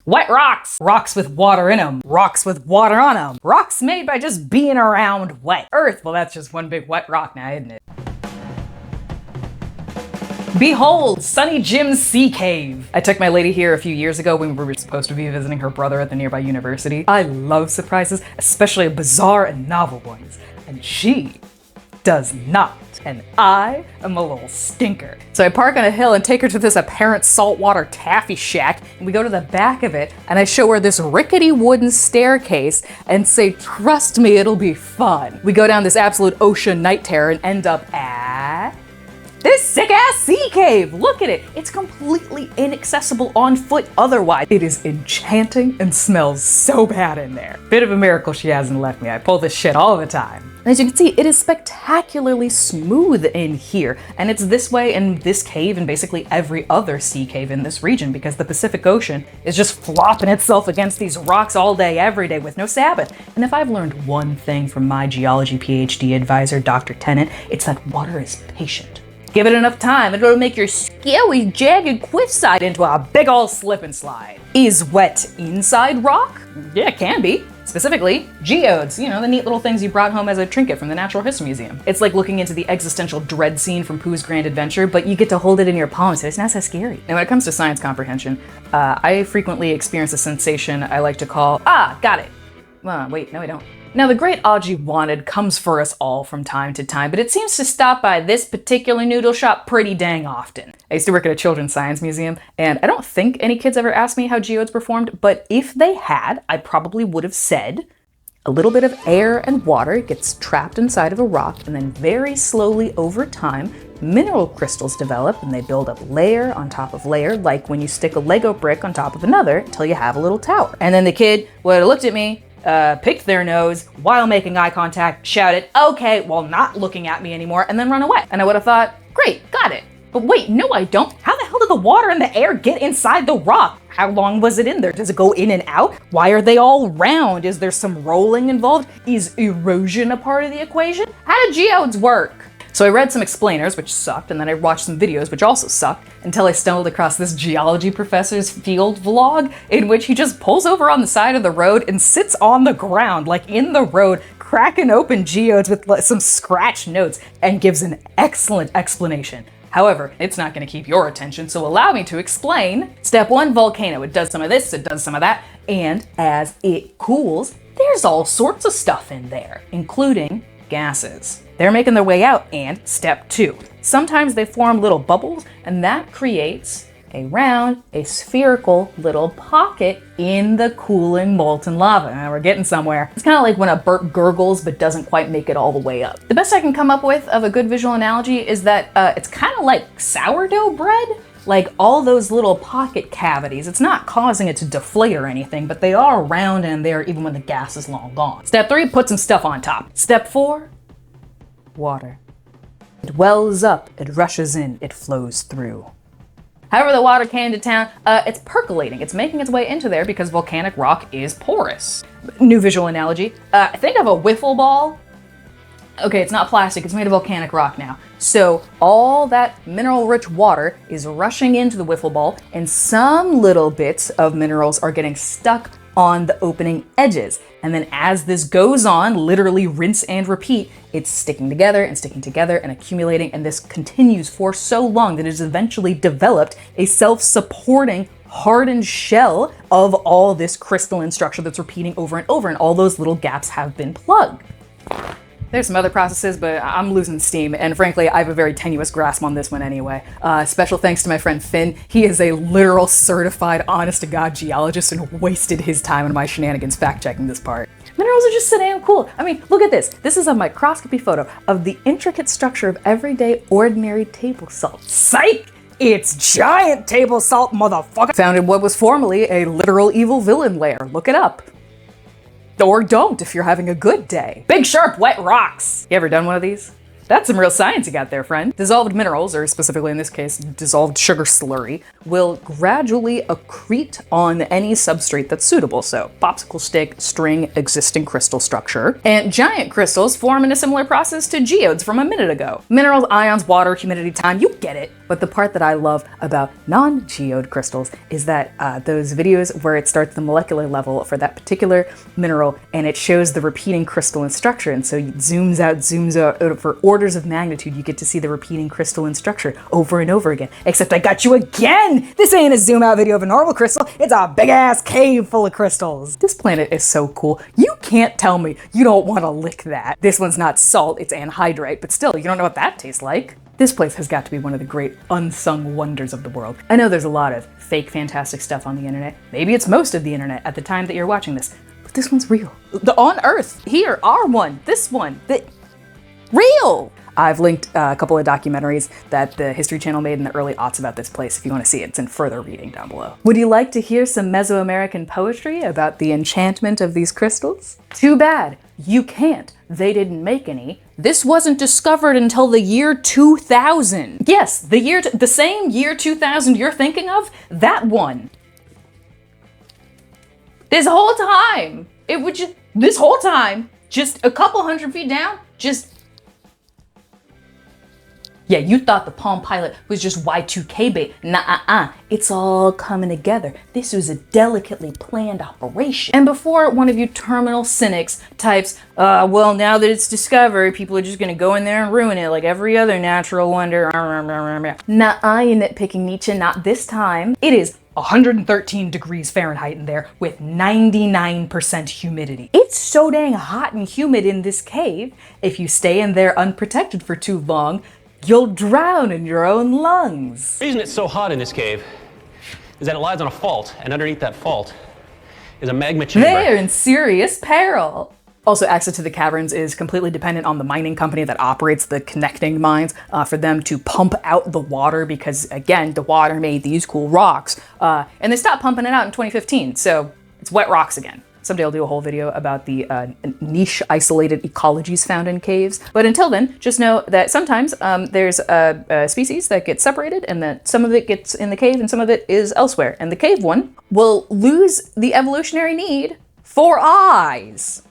Wet rocks! Rocks with water in them. Rocks with water on them. Rocks made by just being around wet. Earth, well that's just one big wet rock now, isn't it? Behold, Sunny Jim's Sea Cave. I took my lady here a few years ago when we were supposed to be visiting her brother at the nearby university. I love surprises, especially bizarre and novel ones. And she does not. And I am a little stinker. So I park on a hill and take her to this apparent saltwater taffy shack, and we go to the back of it, and I show her this rickety wooden staircase and say, trust me, it'll be fun. We go down this absolute ocean night terror and end up at this sick-ass sea cave! Look at it! It's completely inaccessible on foot otherwise. It is enchanting and smells so bad in there. Bit of a miracle she hasn't left me. I pull this shit all the time. As you can see, it is spectacularly smooth in here, and it's this way in this cave and basically every other sea cave in this region because the Pacific Ocean is just flopping itself against these rocks all day, every day with no Sabbath. And if I've learned one thing from my geology PhD advisor, Dr. Tennant, it's that water is patient. Give it enough time, and it'll make your scaly, jagged cliffside into a big ol' slip and slide. Is wet inside rock? Yeah, it can be. Specifically, geodes, you know, the neat little things you brought home as a trinket from the Natural History Museum. It's like looking into the existential dread scene from Pooh's Grand Adventure, but you get to hold it in your palm, so it's not so scary. Now, when it comes to science comprehension, I frequently experience a sensation I like to call, got it. Wait, no I don't. Now, the great Aji wanted comes for us all from time to time, but it seems to stop by this particular noodle shop pretty dang often. I used to work at a children's science museum, and I don't think any kids ever asked me how geodes performed, but if they had, I probably would have said, a little bit of air and water gets trapped inside of a rock, and then very slowly over time, mineral crystals develop and they build up layer on top of layer, like when you stick a Lego brick on top of another until you have a little tower. And then the kid would have looked at me, picked their nose while making eye contact, shouted, okay, while not looking at me anymore, and then run away. And I would have thought, great, got it. But wait, no I don't. How the hell did the water and the air get inside the rock? How long was it in there? Does it go in and out? Why are they all round? Is there some rolling involved? Is erosion a part of the equation? How do geodes work? So I read some explainers, which sucked, and then I watched some videos, which also sucked, until I stumbled across this geology professor's field vlog, in which he just pulls over on the side of the road and sits on the ground, like in the road, cracking open geodes with some scratch notes, and gives an excellent explanation. However, it's not going to keep your attention, so allow me to explain. Step 1, volcano. It does some of this, it does some of that, and as it cools, there's all sorts of stuff in there, including gases. They're making their way out, and step 2. Sometimes they form little bubbles, and that creates a round, a spherical little pocket in the cooling molten lava. And we're getting somewhere. It's kind of like when a burp gurgles but doesn't quite make it all the way up. The best I can come up with of a good visual analogy is that it's kind of like sourdough bread. Like all those little pocket cavities, it's not causing it to deflate or anything, but they are around and there even when the gas is long gone. Step 3, put some stuff on top. Step 4, water. It wells up, it rushes in, it flows through. However the water came to town, it's percolating. It's making its way into there because volcanic rock is porous. New visual analogy, think of a wiffle ball. Okay, it's not plastic, it's made of volcanic rock now. So all that mineral-rich water is rushing into the wiffle ball, and some little bits of minerals are getting stuck on the opening edges. And then as this goes on, literally rinse and repeat, it's sticking together and accumulating, and this continues for so long that it has eventually developed a self-supporting hardened shell of all this crystalline structure that's repeating over and over, and all those little gaps have been plugged. There's some other processes, but I'm losing steam, and frankly, I have a very tenuous grasp on this one anyway. Special thanks to my friend Finn. He is a literal certified, honest-to-God geologist and wasted his time on my shenanigans fact-checking this part. Minerals are just so damn cool. I mean, look at this. This is a microscopy photo of the intricate structure of everyday, ordinary table salt. Psych! It's giant table salt, motherfucker! Found in what was formerly a literal evil villain lair. Look it up. Or don't if you're having a good day. Big sharp wet rocks. You ever done one of these? That's some real science you got there, friend. Dissolved minerals, or specifically in this case, dissolved sugar slurry, will gradually accrete on any substrate that's suitable. So popsicle stick, string, existing crystal structure. And giant crystals form in a similar process to geodes from a minute ago. Minerals, ions, water, humidity, time, you get it. But the part that I love about non-geode crystals is that those videos where it starts the molecular level for that particular mineral and it shows the repeating crystalline structure. And so it zooms out for orders of magnitude. You get to see the repeating crystalline structure over and over again. Except I got you again! This ain't a zoom out video of a normal crystal. It's a big ass cave full of crystals. This planet is so cool. You can't tell me you don't want to lick that. This one's not salt, it's anhydrite, but still, you don't know what that tastes like. This place has got to be one of the great unsung wonders of the world. I know there's a lot of fake fantastic stuff on the internet. Maybe it's most of the internet at the time that you're watching this, but this one's real. The on Earth, here, our one, this one, real! I've linked a couple of documentaries that the History Channel made in the early aughts about this place if you want to see it. It's in further reading down below. Would you like to hear some Mesoamerican poetry about the enchantment of these crystals? Too bad. You can't. They didn't make any. This wasn't discovered until the year 2000. Yes, the same year 2000 you're thinking of, that one. This whole time, just a couple hundred feet down, yeah, you thought the Palm Pilot was just Y2K bait. Nah, it's all coming together. This was a delicately planned operation. And before one of you terminal cynics types, well, now that it's discovered, people are just gonna go in there and ruin it like every other natural wonder. Nah, you nitpicking Nietzsche, not this time. It is 113 degrees Fahrenheit in there with 99% humidity. It's so dang hot and humid in this cave, if you stay in there unprotected for too long, you'll drown in your own lungs. The reason it's so hot in this cave is that it lies on a fault, and underneath that fault is a magma chamber. They're in serious peril. Also, access to the caverns is completely dependent on the mining company that operates the connecting mines for them to pump out the water because, again, the water made these cool rocks. And they stopped pumping it out in 2015, so it's wet rocks again. Someday I'll do a whole video about the niche isolated ecologies found in caves. But until then, just know that sometimes there's a species that gets separated and that some of it gets in the cave and some of it is elsewhere. And the cave one will lose the evolutionary need for eyes.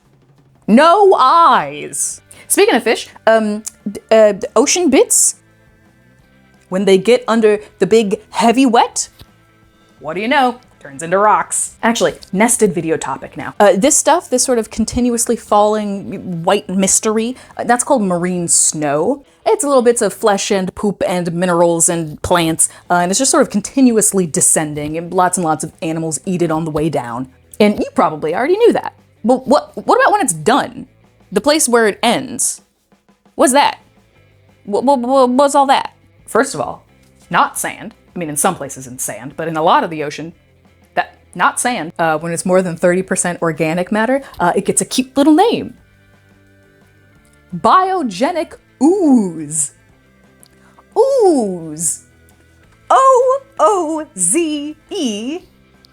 No eyes. Speaking of fish, ocean bits, when they get under the big heavy wet, what do you know? Turns into rocks. Actually, nested video topic now. This stuff, this sort of continuously falling white mystery, that's called marine snow. It's little bits of flesh and poop and minerals and plants, and it's just sort of continuously descending, and lots of animals eat it on the way down. And you probably already knew that. But what about when it's done? The place where it ends? What's that? What's all that? First of all, not sand. I mean, in some places it's sand, but in a lot of the ocean, not sand. When it's more than 30% organic matter, it gets a cute little name. Biogenic ooze. Ooze. O-O-Z-E.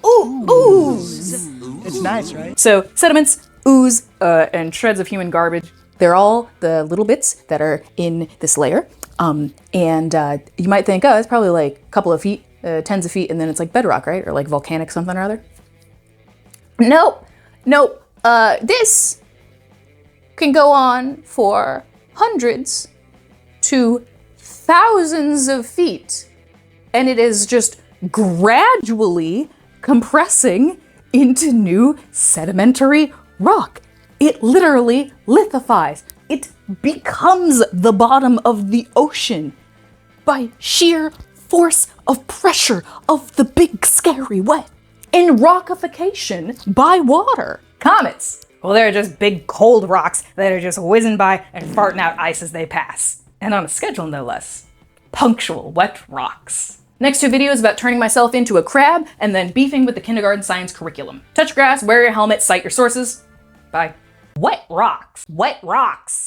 Ooze. It's nice, right? So sediments, ooze, and shreds of human garbage, they're all the little bits that are in this layer. And you might think, oh, it's probably like a couple of feet, tens of feet, and then it's like bedrock, right? Or like volcanic something or other. Nope. This can go on for hundreds to thousands of feet. And it is just gradually compressing into new sedimentary rock. It literally lithifies. It becomes the bottom of the ocean by sheer force of pressure of the big scary wet and rockification by water. Comets. Well, they're just big cold rocks that are just whizzing by and farting out ice as they pass. And on a schedule, no less. Punctual wet rocks. Next two videos about turning myself into a crab and then beefing with the kindergarten science curriculum. Touch grass, wear your helmet, cite your sources. Bye. Wet rocks. Wet rocks.